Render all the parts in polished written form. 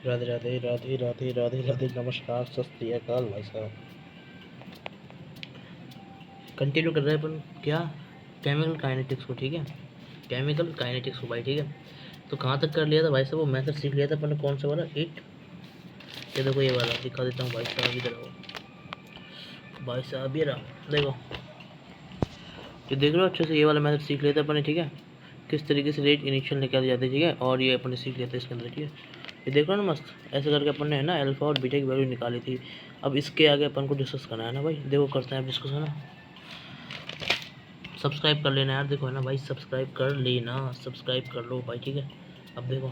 राधे राधे राधे राधे राधे राधे, नमस्कार, सत श्री अकाल भाई साहब। कंटिन्यू कर रहे हैं अपन क्या, केमिकल काइनेटिक्स को, ठीक है, केमिकल काइनेटिक्स को भाई, ठीक है। तो कहाँ तक कर लिया था भाई साहब, वो मैथड सीख लिया था अपन ने, कौन सा वाला, इट, ये देखो ये वाला दिखा देता हूँ भाई साहब, इधर आओ भाई साहब, ये रहा देखो, ये देख लो अच्छे से, ये वाला मैथड सीख लिया था अपन ने, ठीक है, किस तरीके से रेट इनिशियल निकाले जाते हैं, ठीक है, और ये अपन ने सीख लिया था इसके अंदर, ठीक है। ये देखो ना मस्त, ऐसे करके अपन ने है ना अल्फा और बीटा की वैल्यू निकाली थी। अब इसके आगे अपन को डिस्कस करना है ना भाई, देखो करते हैं डिस्कस, है ना। सब्सक्राइब कर लेना यार, देखो है ना भाई, सब्सक्राइब कर लेना, सब्सक्राइब कर लो भाई, ठीक है। अब देखो,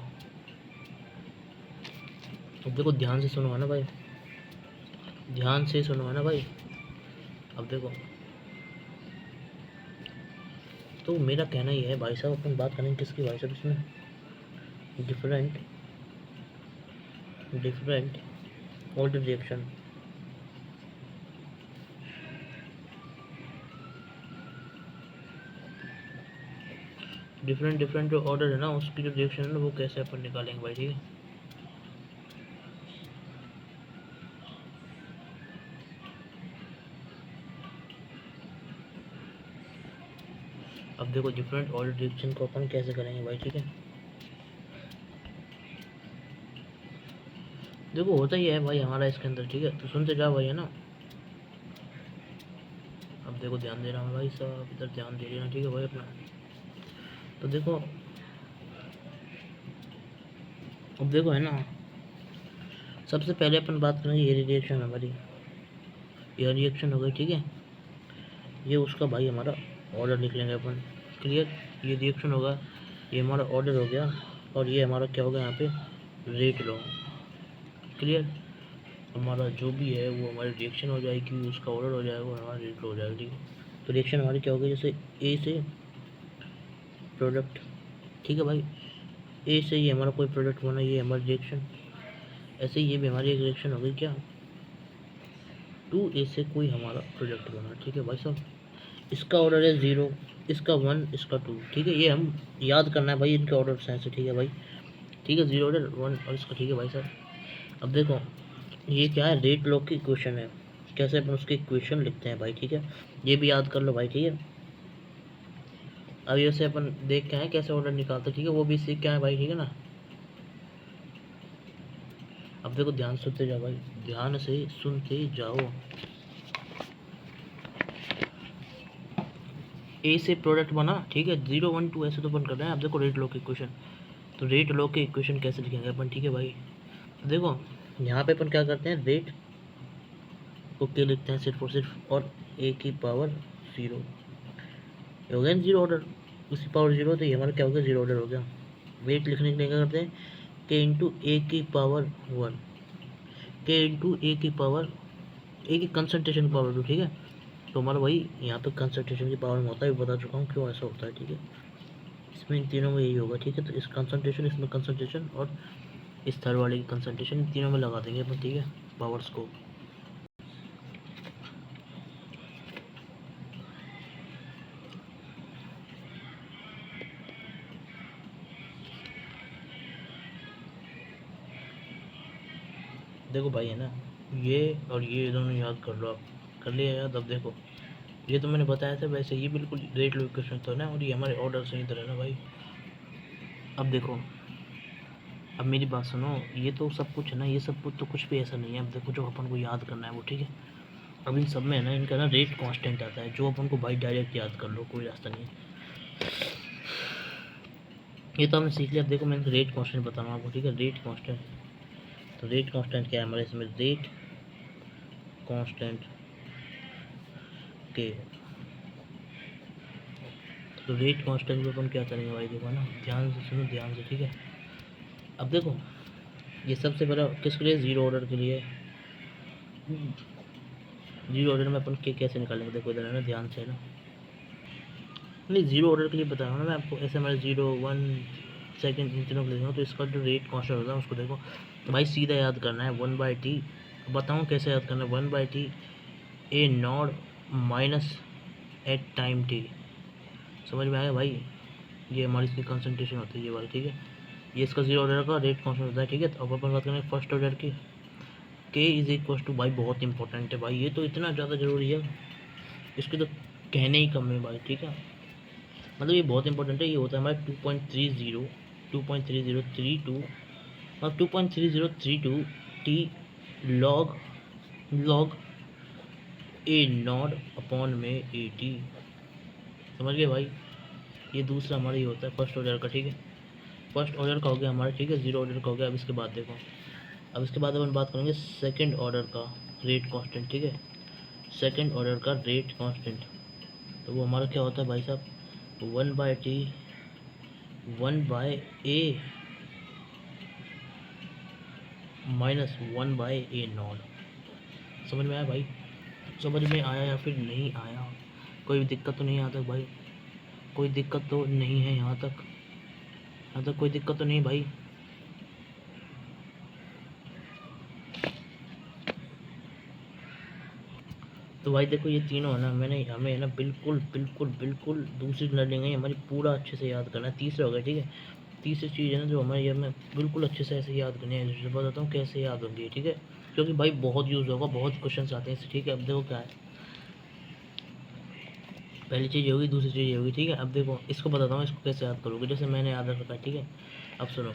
अब देखो ध्यान से सुनो है ना भाई, ध्यान से सुनो है ना भाई। अब देखो, तो मेरा कहना ये है भाई साहब, अपन बात करेंगे किसकी भाई साहब इसमें, different different order reaction, different different जो ऑर्डर है ना उसकी जो रिएक्शन है ना, वो कैसे अपन निकालेंगे भाई, ठीक है। अब देखो डिफरेंट ऑर्डर रिएक्शन को अपन कैसे करेंगे भाई, ठीक है। देखो होता ही है भाई हमारा इसके अंदर, ठीक है, तो सुनते जाओ भाई, है ना। अब देखो ध्यान दे रहा हूँ भाई साहब, इधर ध्यान दे लेना, ठीक है भाई अपना। तो देखो, अब देखो है ना, सबसे पहले अपन बात करेंगे ये रिएक्शन हमारी, ये रिएक्शन हो गई, ठीक है। ये उसका भाई हमारा ऑर्डर लिख लेंगे अपन, क्लियर। ये रिएक्शन होगा, ये हमारा ऑर्डर हो गया, और ये हमारा क्या होगा यहाँ पे, रेट लो, क्लियर। हमारा जो भी है वो हमारी रिएक्शन हो जाएगी, उसका ऑर्डर हो जाएगा, हमारा रेट लो हो जाएगा, ठीक है। तो रिएक्शन हमारी क्या होगी, जैसे ए से प्रोडक्ट, ठीक है भाई, ए से ये हमारा कोई प्रोडक्ट बना, ये हमारी रिएक्शन, ऐसे ही ये भी हमारी एक रिएक्शन हो गई क्या, टू ए से कोई हमारा प्रोडक्ट बना, ठीक है भाई साहब। इसका ऑर्डर है 0, इसका 1, इसका 2, ठीक है, ये हम याद करना है भाई, इनके ऑर्डर से, ठीक है भाई, ठीक है, 0 ऑर्डर 1 और इसका, ठीक है भाई साहब। अब देखो ये क्या है, रेट लॉ की इक्वेशन है, कैसे अपन उसकी इक्वेशन लिखते हैं भाई, ठीक है, ये भी याद कर लो भाई, ठीक है। अब ये से अपन देख के आए कैसे ऑर्डर निकालते, ठीक है, वो भी सीख के आए भाई, ठीक है ना। अब देखो ध्यान से सुनते जाओ भाई, ध्यान से सुनते जाओ। ए से प्रोडक्ट बना, ठीक है, 0 1 2 ऐसे तो अपन कर रहे हैं। अब देखो रेट लॉ की इक्वेशन, तो रेट लॉ की इक्वेशन कैसे लिखेंगे अपन, ठीक है भाई। तो देखो यहाँ पे अपन क्या करते हैं, रेट को क्या लिखते हैं, सिर्फ और सिर्फ, और ए की पावर 0, ये हो गया 0 ऑर्डर, उसी पावर 0, तो ये हमारा क्या हो गया, 0 ऑर्डर हो गया। वेट लिखने के लिए क्या करते हैं, के इंटू ए की पावर 1, के इंटू ए की पावर, ए की कंसनट्रेशन पावर 2, ठीक है। तो हमारा वही यहाँ पे कंसनट्रेशन की पावर में होता है, बता चुका हूँ क्यों ऐसा होता है, ठीक है। इसमें इन तीनों में यही होगा, ठीक है। तो इस कंसनट्रेशन, इसमें कंसनट्रेशन, और इस थर्ड वाले की कंसनट्रेशन, इन तीनों में लगा देंगे अपन, ठीक है, पावर्स को। देखो भाई है ना, ये और ये दोनों याद कर लो आप, कर लिया याद। अब देखो ये तो मैंने बताया था, वैसे ये बिल्कुल रेट लोकेशन तो है ना, और ये हमारे ऑर्डर से इधर है ना भाई। अब देखो, अब मेरी बात सुनो, ये तो सब कुछ है ना, ये सब कुछ तो कुछ भी ऐसा नहीं है। अब देखो जो अपन को याद करना है वो, ठीक है। अब इन सब में है ना, इनका ना रेट कांस्टेंट आता है, जो अपन को भाई डायरेक्ट याद कर लो, कोई रास्ता नहीं है। ये तो हमने सीख लिया। अब देखो मैं रेट कांस्टेंट बता रहा हूँ आपको, ठीक है, रेट कांस्टेंट। तो रेट कांस्टेंट क्या है हमारे इसमें, रेट कांस्टेंट के, तो रेट कांस्टेंट में अपन क्या करेंगे भाई, देखो ना, ध्यान से सुनो, ध्यान से, ठीक है। अब देखो ये सबसे पहले किसके लिए, 0 ऑर्डर के लिए। 0 ऑर्डर में अपन के कैसे निकालेंगे, देखो इधर है ना, ध्यान से है ना, नहीं 0 ऑर्डर के लिए बता रहा हूँ ना मैं आपको, ऐसे हमारे 0 1 सेकेंड इन तीनों को लेना, तो इसका जो रेट कांस्टेंट होता है उसको देखो भाई सीधा याद करना है, 1/t। बताऊँ कैसे याद करना है, 1/t A naught minus at time T, समझ में आया भाई। ये हमारी इसकी कंसनट्रेशन होती है ये वाली, ठीक है। ये इसका जीरो ऑर्डर का रेट कांस्टेंट होता है, ठीक है। तो अब अपन बात करेंगे फर्स्ट ऑर्डर की। के इज इक्वल टू, भाई बहुत इंपॉर्टेंट है भाई, ये तो इतना ज़्यादा ज़रूरी है, इसके तो कहने ही कम है भाई, ठीक है। मतलब ये बहुत इंपॉर्टेंट है। ये होता है हमारा 2.3032 और 2.3032 T log A not upon में ए टी। समझ गए भाई। ये दूसरा हमारा ये होता है फर्स्ट ऑर्डर का, ठीक है। फर्स्ट ऑर्डर का हो गया हमारा, ठीक है। जीरो ऑर्डर का हो गया। अब इसके बाद देखो, अब इसके बाद अपन बात करेंगे सेकंड ऑर्डर का रेट कांस्टेंट, ठीक है। सेकंड ऑर्डर का रेट कांस्टेंट, तो वो हमारा क्या होता है भाई साहब, 1/t 1/a minus 1/a not. समझ में आया भाई? समझ में आया या फिर नहीं आया? कोई दिक्कत तो नहीं आता भाई? कोई दिक्कत तो नहीं है यहाँ तक? यहाँ तक कोई दिक्कत तो नहीं भाई? तो भाई देखो, ये तीनों है ना, हमें है ना बिल्कुल बिल्कुल बिल्कुल दूसरी लर्निंग है हमारी, पूरा अच्छे से याद करना है। तीसरा हो गया, ठीक है। तीसरी चीज़ है ना जो हमारे हमें बिल्कुल अच्छे से ऐसे याद करनी है, जैसे बताता हूँ कैसे याद होगी, ठीक है। क्योंकि भाई बहुत यूज़ होगा, बहुत क्वेश्चन आते हैं इससे, ठीक है। अब देखो क्या है, पहली चीज़ होगी, दूसरी चीज़ होगी, ठीक है। अब देखो इसको बताता हूँ, इसको कैसे याद करोगे, जैसे मैंने याद रखा है, ठीक है। अब सुनो,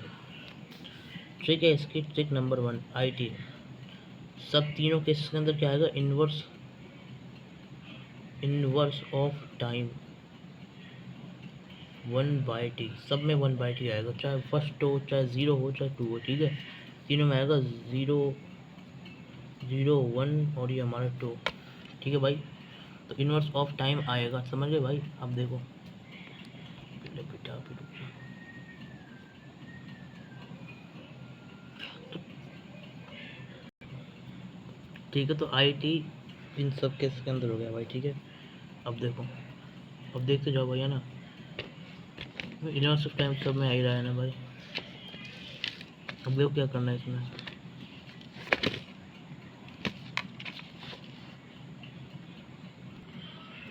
ट्रिक है इसकी, ट्रिक नंबर 1 IT। सब तीनों केसेस के अंदर क्या आएगा, इनवर्स ऑफ टाइम 1/t, सब में 1/t आएगा, चाहे फर्स्ट हो, चाहे ज़ीरो हो, चाहे 2 हो, ठीक है। तीनों में आएगा 0 0 1 और ये हमारा 2, ठीक है भाई। तो इनवर्स ऑफ टाइम आएगा, समझ गए भाई। अब देखो, बेटा अभी रुक जा। ठीक है, तो IT इन सब केस के अंदर हो गया भाई, ठीक है। अब देखो, अब देखते जाओ भैया ना, इनवर्स ऑफ टाइम सब में आ ही रहा है ना भाई। अब देखो क्या करना है इसमें,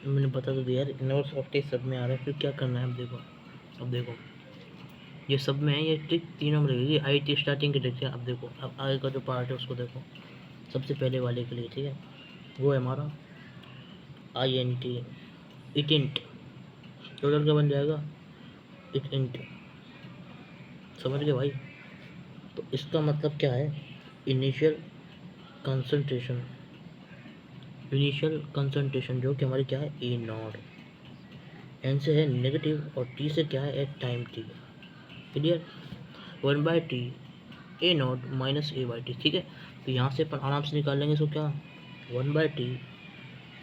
मैंने बता तो दिया यार, इनवर्स ऑफ टाइम सब में आ रहा है, फिर क्या करना है। अब देखो ये सब में है, ये ट्रिक तीनों में रहेगी। IT स्टार्टिंग की ट्रिक है। अब देखो, अब आगे का जो पार्ट है उसको देखो, सबसे पहले वाले के लिए, ठीक है। वो है हमारा INT, इटेंट। टोटल क्या बन जाएगा, इटेंट। समझ गए भाई। तो इसका मतलब क्या है, इनिशियल कंसंट्रेशन, इनिशियल कंसंट्रेशन जो कि हमारी क्या है, ए नॉट। एन से है नेगेटिव और टी से क्या है, at time T. Clear. 1/t A naught minus A/t, ठीक है। तो यहाँ से अपन आराम से निकाल लेंगे इसको, क्या 1/t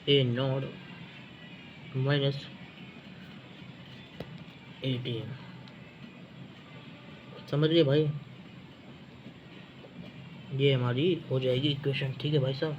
A naught minus AT। समझ गए भाई। ये हमारी हो जाएगी इक्वेशन, ठीक है भाई साहब।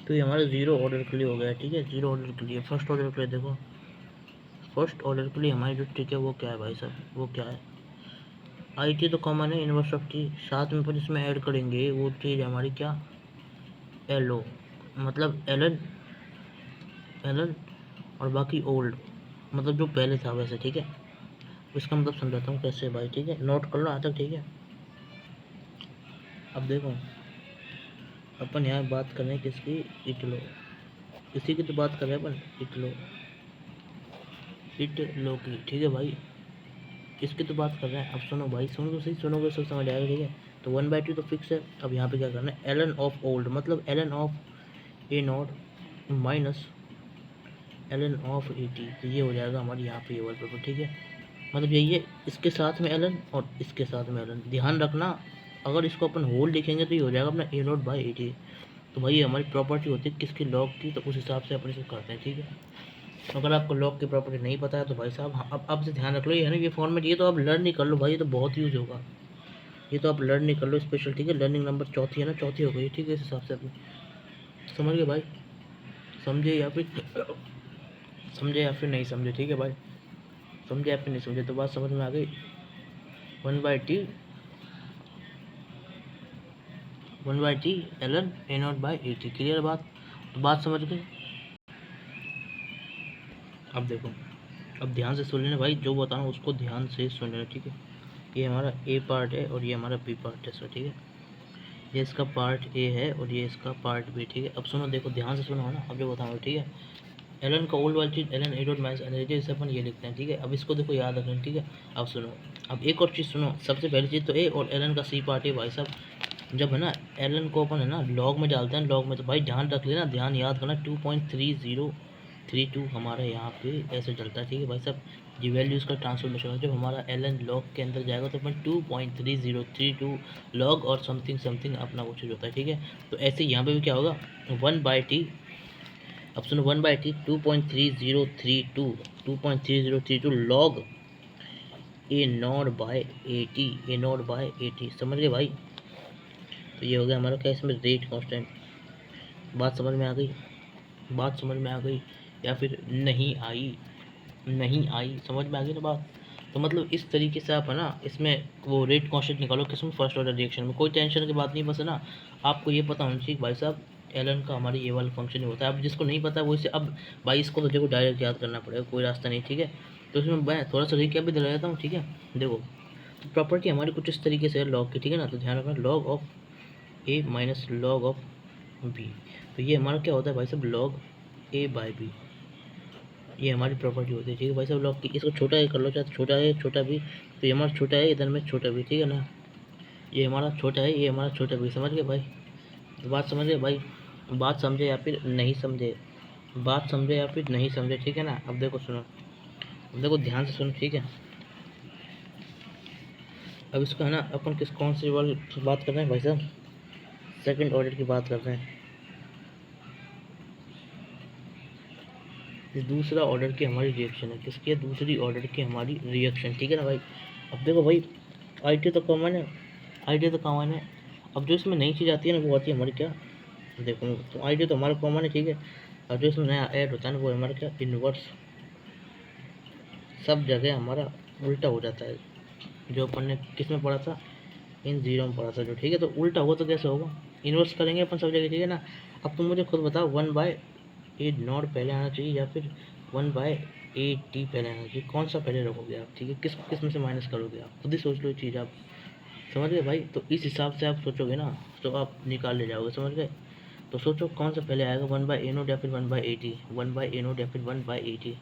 तो ये हमारा ज़ीरो ऑर्डर के लिए हो गया, ठीक है। ज़ीरो ऑर्डर के लिए, फर्स्ट ऑर्डर के लिए देखो, फर्स्ट ऑर्डर के लिए हमारी जो ट्रिक है वो क्या है भाई साहब, वो क्या है, IT तो कॉमन है, इनवर्स ऑफ टी, साथ में पर इसमें ऐड करेंगे वो चीज़ हमारी क्या, LO, मतलब एलन और बाकी ओल्ड, मतलब जो पहले था वैसे, ठीक है। इसका मतलब समझाता हूँ कैसे भाई, ठीक है। नोट कर लो आज तक, ठीक है। अब देखो, अपन यहाँ बात कर रहे हैं किसकी, इटलो, इसी की तो बात कर रहे हैं अपन, इटलो। इट लोकी, ठीक है भाई, इसकी तो बात कर रहे हैं। अब सुनो भाई, सुनो तो सही, सुनोगे सब समझ आएगा, ठीक है। तो 1/2 तो फिक्स है। अब यहाँ पे क्या करना है, एलन ऑफ ओल्ड मतलब ln of A naught minus ln of A T, तो ये हो जाएगा हमारे यहाँ पे ये वाला पेपर, ठीक है। मतलब यही है, इसके साथ में एलन और इसके साथ में एलन, ध्यान रखना अगर इसको अपन होल लिखेंगे तो ये हो जाएगा अपना ए नॉट बाई ए टी। तो भाई ये हमारी प्रॉपर्टी होती है किसकी, लॉग की, तो उस हिसाब से अपन इसको करते हैं, ठीक है। तो अगर आपको लॉग की प्रॉपर्टी नहीं पता है तो भाई साहब अब से ध्यान रख लो, ये है ना, ये फॉर्मेट, ये तो आप लर्न नहीं कर लो भाई, ये तो बहुत यूज़ होगा, ये तो आप लर्न नहीं कर लो स्पेशल, ठीक है। लर्निंग नंबर चौथी है ना, चौथी हो गई, ठीक है। इस हिसाब से अपनी समझ गए भाई, समझे या फिर नहीं समझे, ठीक है भाई, समझे या फिर नहीं समझे, तो बात समझ में आ गई। 1/t ln A naught by A T, clear बात, तो बात समझ गई। अब देखो, अब ध्यान से सुन लेना भाई, जो बताऊँ उसको ध्यान से सुन लेना, ठीक है। ये हमारा ए पार्ट है और ये हमारा बी पार्ट है, सर, ठीक है। ये इसका पार्ट ए है और ये इसका पार्ट बी, ठीक है। अब सुनो, देखो ध्यान से सुनो ना, अब जो बताऊँ, ठीक है। एलन का ओल्ड वाली चीज़ Allen A dot minus N जैसे अपन ये लिखते हैं, ठीक है। अब इसको देखो याद रखना, ठीक है। अब सुनो, अब एक और चीज़ सुनो, सबसे पहली चीज़ तो ए और एलन का सी पार्ट है भाई साहब। जब है ना एलन को अपन है ना लॉग में डालते हैं, लॉग में, तो भाई ध्यान रख लेना, ध्यान याद करना, 2.3032 हमारा यहाँ पे ऐसे चलता है, ठीक है भाई साहब। जी वैल्यूज़ का ट्रांसफॉर्मेशन है, जब हमारा एलन लॉग के अंदर जाएगा तो अपन 2.3032 लॉग और समथिंग अपना वो चीज़ होता है, ठीक है। तो ऐसे यहाँ पे भी क्या होगा, 1/t, अब सुनो, 1/t 2.3032 log A naught by A T, समझ गए भाई। तो ये हो गया हमारा क्या, इसमें रेट कांस्टेंट। बात समझ में आ गई, बात समझ में आ गई या फिर नहीं आई, नहीं आई, समझ में आ गई ना बात। तो मतलब इस तरीके से आप है ना इसमें वो रेट कांस्टेंट निकालो, किसमें, फर्स्ट ऑर्डर रिएक्शन में। कोई टेंशन की बात नहीं, बस है ना आपको ये पता होना चाहिए भाई साहब एलन का हमारी ये वाला फंक्शन ही होता है। अब जिसको नहीं पता वो इसे, अब भाई इसको तो देखो डायरेक्ट याद करना पड़ेगा, कोई रास्ता नहीं, ठीक है। तो इसमें मैं थोड़ा सा रिकैप भी दिला देता हूँ, ठीक है। देखो, तो प्रॉपर्टी हमारी कुछ इस तरीके से है लॉग की, ठीक है ना। तो ध्यान रखना, log of A minus log of B, तो ये हमारा क्या होता है भाई साहब, लॉग ए बाई बी, ये हमारी प्रॉपर्टी होती है, ठीक है भाई साहब। लॉग की इसको छोटा ए कर लो, चाहे छोटा है छोटा बी, तो ये हमारा छोटा है, इधर में छोटा बी, ठीक है ना। ये हमारा छोटा है, ये हमारा छोटा बी, समझ गए भाई। तो बात समझ गए भाई, बात समझे या फिर नहीं समझे, बात समझे या फिर नहीं समझे, ठीक है ना। अब देखो सुनो, अब देखो ध्यान से सुनो, ठीक है। अब इसका है ना अपन किस कौन सी वाली बात कर रहे हैं भाई साहब, सेकंड ऑर्डर की बात कर रहे हैं। इस दूसरा ऑर्डर की हमारी रिएक्शन है, किसकी है, दूसरी ऑर्डर की हमारी रिएक्शन, ठीक है ना भाई। अब देखो भाई, आई टी तो कॉमन है, आई टी तो कॉमन है। अब जो इसमें नई चीज़ आती है ना वो आती है हमारी क्या, देखो, तो आई टी तो हमारा कॉमन है, ठीक है। अब जो इसमें नया ऐड होता है ना वो हमारा क्या, इन्वर्स, सब जगह हमारा उल्टा हो जाता है। जो अपन ने किस में पढ़ा था, इन जीरो में पढ़ा था जो, ठीक है। तो उल्टा हुआ तो कैसे होगा, इन्वर्स करेंगे अपन सब जगह, ठीक है ना। अब तुम मुझे खुद बताओ, 1/ए नॉट पहले आना चाहिए या फिर 1/ए टी पहले आना चाहिए, कौन सा पहले रखोगे आप, ठीक है। किस में से माइनस करोगे आप, खुद ही सोच लो ये चीज़ आप, समझ गए भाई। तो इस हिसाब से आप सोचोगे ना तो आप निकाल ले जाओगे, समझ गए। तो सोचो कौन सा पहले आएगा, 1/ए नॉट या फिर 1/ए टी, 1/ए नॉट या फिर 1/ए टी,